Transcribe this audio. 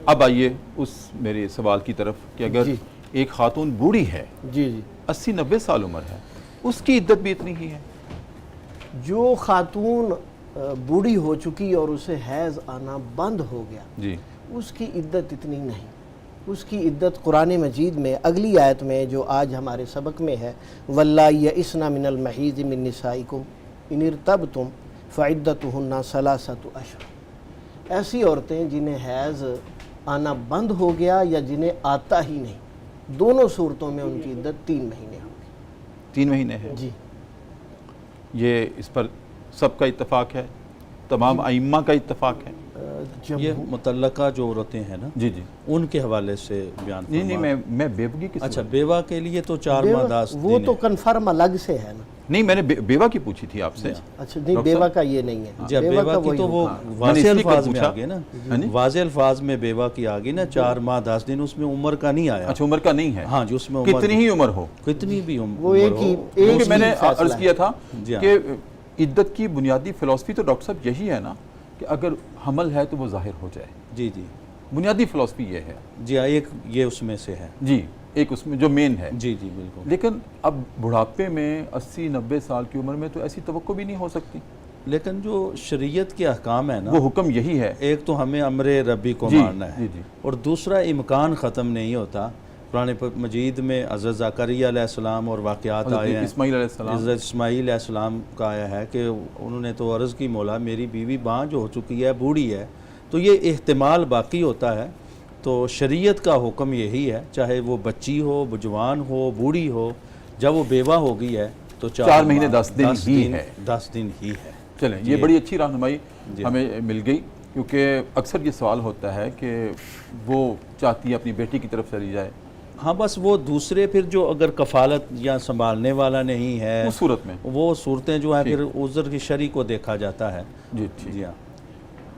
اب آئیے اس میرے سوال کی طرف کہ اگر ایک خاتون بوڑھی ہے، 80-90 سال عمر ہے، اس کی عدت بھی اتنی ہی ہے؟ جو خاتون بوڑھی ہو چکی اور اسے حیض آنا بند ہو گیا، اس کی عدت اتنی نہیں. اس کی عدت قرآن مجید میں اگلی آیت میں جو آج ہمارے سبق میں ہے، وَاللَّائِي يَئِسْنَ مِنَ الْمَحِيضِ مِن نِّسَائِكُمْ إِنِ ارْتَبْتُمْ فَعِدَّتُهُنَّ 3 أشهر. ایسی عورتیں جنہیں حیض آنا بند ہو گیا یا جنہیں آتا ہی نہیں، دونوں صورتوں میں ان کی عدت 3 مہینے ہوگی. 3 مہینے ہے؟ جی. یہ اس پر سب کا اتفاق ہے؟ تمام ائمہ کا اتفاق ہے؟ یہ متعلقہ جو عورتیں ہیں نا، ان کے حوالے سے بیان فرما. نہیں میں بیوگی کی، اچھا بیوہ کے لیے تو 4 ماہ 10 دن وہ تو کنفرم الگ سے ہے نا. نہیں میں نے بیوہ کی پوچھی تھی آپ سے. اچھا نہیں، بیوہ کا یہ نہیں ہے. جب بیوہ کی تو وہ واضح الفاظ میں آگے نا، واضح الفاظ میں بیوہ کی آگے نا 4 ماہ 10 دن، اس میں عمر کا نہیں آیا. اچھا عمر کا نہیں ہے؟ ہاں جی، اس میں کتنی ہی عمر ہو، کتنی بھی عمر وہ ایک ہی. میں نے عرض کیا تھا کہ عدت کی بنیادی فلسفی تو ڈاکٹر صاحب یہی ہے نا کہ اگر حمل ہے تو وہ ظاہر ہو جائے. جی جی، بنیادی فلسفی یہ ہے. جی ایک یہ اس میں سے ہے. جی ایک اس میں جو مین ہے. جی جی بالکل. لیکن اب بڑھاپے میں 80-90 سال کی عمر میں تو ایسی توقع بھی نہیں ہو سکتی. لیکن جو شریعت کے احکام ہے نا، وہ حکم یہی ہے. ایک تو ہمیں امر ربی کو ماننا ہے، اور دوسرا امکان ختم نہیں ہوتا. قرآن مجید میں حضرت زکریا علیہ السلام اور واقعات آئے ہیں. اسماعیل علیہ السلام، حضرت اسماعیل علیہ السلام کا آیا ہے کہ انہوں نے تو عرض کی، مولا میری بیوی بانجھ ہو چکی ہے، بوڑھی ہے. تو یہ احتمال باقی ہوتا ہے. تو شریعت کا حکم یہی ہے، چاہے وہ بچی ہو، جوان ہو، بوڑھی ہو، جب وہ بیوہ ہو گئی ہے تو 4 مہینے 10 دن ہی ہے. 10 دن ہی ہے. چلیں یہ بڑی اچھی رہنمائی ہمیں مل گئی، کیونکہ اکثر یہ سوال ہوتا ہے کہ وہ چاہتی ہے اپنی بیٹی کی طرف چلی جائے. ہاں بس وہ دوسرے پھر جو اگر کفالت یا سنبھالنے والا نہیں ہے، اس صورت میں وہ صورتیں جو ہیں پھر عذر کی شرع کو دیکھا جاتا ہے. جی ہاں.